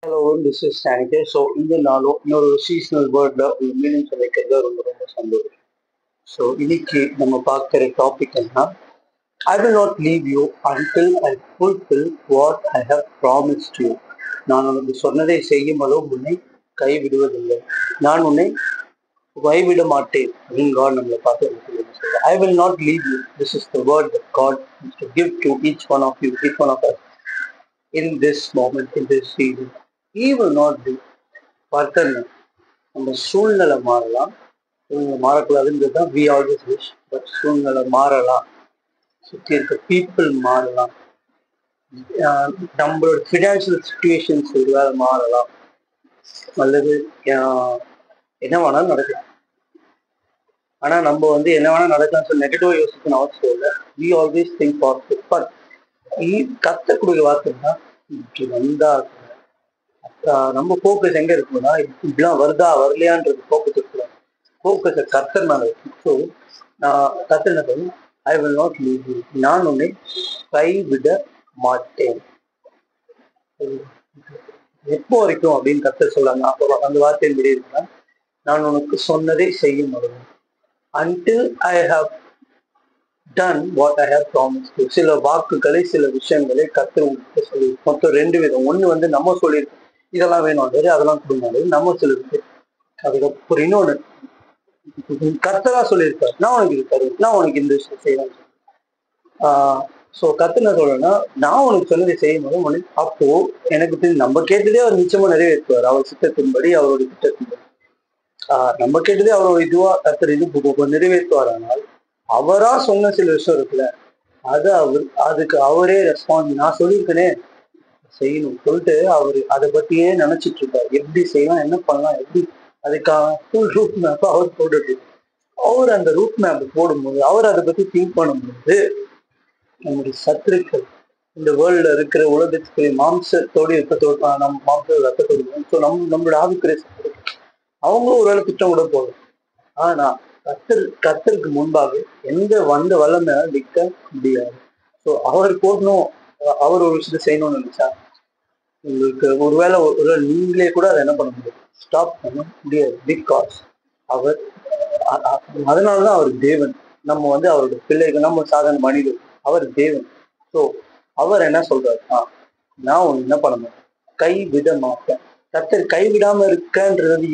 This is Sanjay. So, இந்த நாளும் இன்னொரு சீசனல் வேர்ட்ல உங்க மீனிங் வைக்கிறது ரொம்ப ரொம்ப சந்தோஷம். ஸோ இன்னைக்கு நம்ம பார்க்குற டாபிக் என்ன, I will not leave you until I fulfil what I have promised you. நான் உனக்கு சொன்னதை செய்யும் அளவு உன்னை கைவிடுவதில்லை, நான் உன்னை கைவிட மாட்டேன் அப்படின்னு God நம்மளை பார்த்து ஐ will not leave you. This is the word that God wants to give to each one of you, each one of us in this moment, in this season. He will not do. பார்த்தேன்னா நம்ம சூழ்நிலை மாறலாம், சூழ்நிலை மாறக்கூடாதுன்றது தான் we always wish. But சூழ்நிலை மாறலாம், சுற்றி இருக்க பீப்புள் மாறலாம், நம்மளோட ஃபினான்ஷியல் சுச்சுவேஷன்ஸ் ஒருவேளை மாறலாம், அல்லது என்ன வேணாலும் நடக்கலாம். ஆனால் நம்ம என்ன வேணாலும் நடக்கலாம்னு சொல்லி நெகட்டிவாக யோசிக்கணும் அவசியம் இல்லை. We always think positive. But கத்த கொடுக்க வார்த்தைன்னா இப்படி வந்தா நம்ம ஃபோக்கஸ் எங்க இருக்குன்னா, இப்படிலாம் வருதா வரலையான்றது ஃபோக்கஸ் இருக்கலாம். ஃபோக்கஸை கர்த்தர் மேல இருக்கு. ஸோ நான் கர்த்தர் என்ன சொல்லணும், ஐ வில் நாட் லீவ் யூ, நான் உன்னை கைவிட மாட்டேன். எப்போ வரைக்கும் அப்படின்னு கர்த்தர் சொல்லாங்க. அப்போ அந்த வார்த்தையின் படி இருக்குன்னா, நான் உனக்கு சொன்னதை செய்யும் அளவு, until I have done what I have promised you. சில வாக்குகளை, சில விஷயங்களை கர்த்தர் உங்களுக்கு சொல்லி மொத்தம் ரெண்டு விதம். ஒன்று நம்ம சொல்லியிருக்கோம் இதெல்லாம் வேணும், அதெல்லாம் கொடுங்க, நம்ம சொல்லிருக்கு. அதுக்கப்புறம் இன்னொன்று கர்த்தரா சொல்லியிருக்காரு, நான் உனக்கு இது தருவேன், நான் உனக்கு இந்த விஷயம் செய்வேன். ஸோ கர்த்தர் என்ன சொல்றேன்னா, நான் உனக்கு சொன்னதை செய்யும் போது உனக்கு அப்போ எனக்கு தெரிஞ்சு நம்ம கேட்டதே அவர் நிச்சயமா நிறைவேற்றுவார். அவர் சித்தத்தின்படி, அவருடைய திட்டத்தின்படி நம்ம கேட்டதே அவரோட இதுவா கர்த்தர் இது நிறைவேற்றுவார். ஆனால் அவரா சொன்ன சில விஷயம் இருக்குல்ல, அதுக்கு அவரே ரெஸ்பான்ஸ், நான் சொல்லியிருக்கேனே செய்யணும் சொல்லிட்டு அவரு அதை பத்தியே நினைச்சிட்டு இருக்காரு. எப்படி செய்யலாம், என்ன பண்ணலாம், எப்படி அதுக்கான ஃபுல் ரூட் மேப் அவர் போட்டுட்டு, அவர் அந்த ரூட் மேப் போடும்போது, அவர் அதை பத்தி திங்க் பண்ணும்போது, நம்முடைய சத்துருக்கள் இந்த வேர்ல்ட்ல இருக்கிற உலகத்துக்கு மாம்சத்தோடு இருக்கத்தோடு நம்ம மாம்ச ரத்தத்தோடு, ஸோ நம்மளோட ஆவிக்குரிய சத்துருக்கள் அவங்களும் ஒரு வேலை திட்டம் கூட போதும். ஆனா கர்த்தருக்கு முன்பாக எந்த வந்த வல்லமை நிற்க முடியாது. ஸோ அவர் போடணும், அவர் ஒரு விஷயத்தை செய்யணும்னு நினைச்சா உங்களுக்கு ஒருவேளை நீங்களே கூட அதை என்ன பண்ண முடியாது, ஸ்டாப் பண்ண முடியாது. பிகாஸ் அவர் அதனாலதான் அவர் தேவன். நம்ம அவருடைய பிள்ளைகள், நம்ம சாதாரண மனிதர், அவர் தேவன். ஸோ அவர் என்ன சொல்றாருன்னா, நான் ஒண்ணு என்ன பண்ண மாட்டேன், கைவிட மாட்டேன். கர்த்தர் கைவிடாம இருக்கன்றது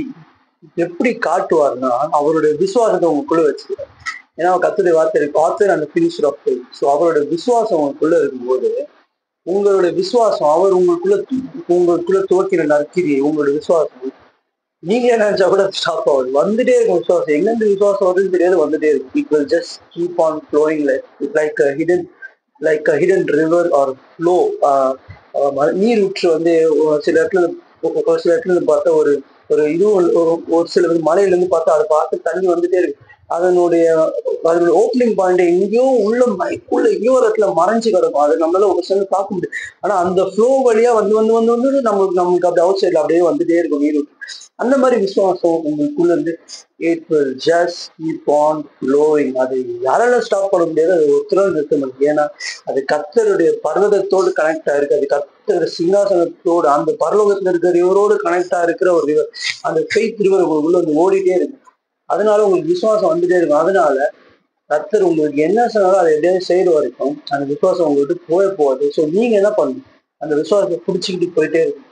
எப்படி காட்டுவார்னா, அவருடைய விசுவாசத்தை உங்களுக்குள்ள வச்சுக்கிறார். ஏன்னா கர்த்தருடைய வார்த்தை ஆத்தர் அந்த ஃபினிஷர் ஆஃப் ஃபெய்த். ஸோ அவருடைய விசுவாசம் உங்களுக்குள்ள இருக்கும்போது, உங்களுடைய விசுவாசம் அவர் உங்களுக்குள்ள துவக்கிற நற்கிரியை, உங்களுடைய விசுவாசம் நீங்க நினைச்சா கூட ஸ்டாப் ஆகுது, வந்துட்டே இருக்கும். விசுவாசம் எங்கிருந்து விசுவாசம் வருதுன்னு தெரியாது, வந்துட்டே இருக்கும். It will just keep on flowing like a hidden river or flow. நீர் ஊற்று சில இடத்துல பார்த்தா ஒரு சில மலையில இருந்து பார்த்தா அதை பார்த்து தண்ணி வந்துட்டே இருக்கு. அதனுடைய ஓப்பனிங் பாயிண்ட் எங்கேயோ உள்ள எங்கேயோ ஒரு இடத்துல மறைஞ்சு கிடக்கும், அது நம்மளால ஒரு சில பார்க்க முடியும். ஆனா அந்த ஃப்ளோ வழியா நமக்கு அப்படி அவுட் சைட்ல அப்படியே வந்துட்டே இருக்கும் நீர். அந்த மாதிரி விசுவாசம் உங்களுக்குள்ள இருந்து it will just keep on flowing. அது யாரால ஸ்டாப் பண்ண முடியாது, அது ஒருத்தரும் நிறுத்த முடியாது. ஏன்னா அது கர்த்தருடைய பர்வதத்தோடு கனெக்ட் ஆயிருக்கு, அது கர்த்தருடைய சிங்காசனத்தோடு, அந்த பரலோகத்துல இருக்கிற ரிவரோடு கனெக்ட் ஆயிருக்கிற ஒரு ரிவர். அந்த ஃபெய்த் ரிவர் உங்களுக்குள்ள ஓடிட்டே இருக்கு. அதனால உங்களுக்கு விசுவாசம் வந்துட்டே இருக்கும். அதனால கர்த்தர் உங்களுக்கு என்ன சொன்னாலும் அதை எப்படியாவது செய்யற வரைக்கும் அந்த விசுவாசம் உங்களுக்கு போகாது. ஸோ நீங்க என்ன பண்ணணும், அந்த விசுவாசத்தை பிடிச்சிக்கிட்டு போயிட்டே இருக்கும்.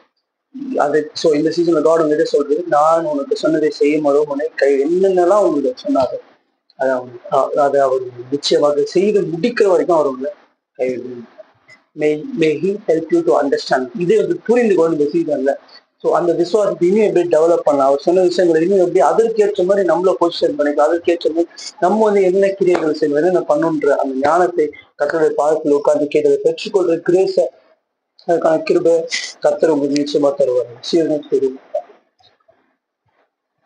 அது ஸோ இந்த சீசன்ல காட் உங்ககிட்ட சொல்றது, நான் உனக்கு சொன்னதை செய்யும் அளவு உன்னை என்னென்னலாம் உங்களுக்கு சொன்னாரு அதை அவர் நிச்சயமாக செய்து முடிக்கிற வரைக்கும் அவர் உங்களை கைவிடு. May he help you to understand. இது புரிந்து கொண்டு இந்த சீசன்ல. ஸோ அந்த விசுவாசத்தை இன்னும் எப்படி டெவலப் பண்ணலாம், அவர் சொன்ன விஷயங்களை இன்னும் எப்படி அதற்கேற்ற மாதிரி நம்மள பொசிஷன் பண்ணிக்கலாம், அதற்கேற்ற மாதிரி நம்ம என்ன கிரியைகள் செய்யணும், என்னென்ன பண்ணுன்ற அந்த ஞானத்தை கர்த்தருடைய பாதத்தில் உட்கார்ந்து கேட்டதை பெற்றுக்கொள்ற கிரேஸ, அதுக்கான கிருபை கர்த்தர் உங்களுக்கு நிச்சயமா தருவார்.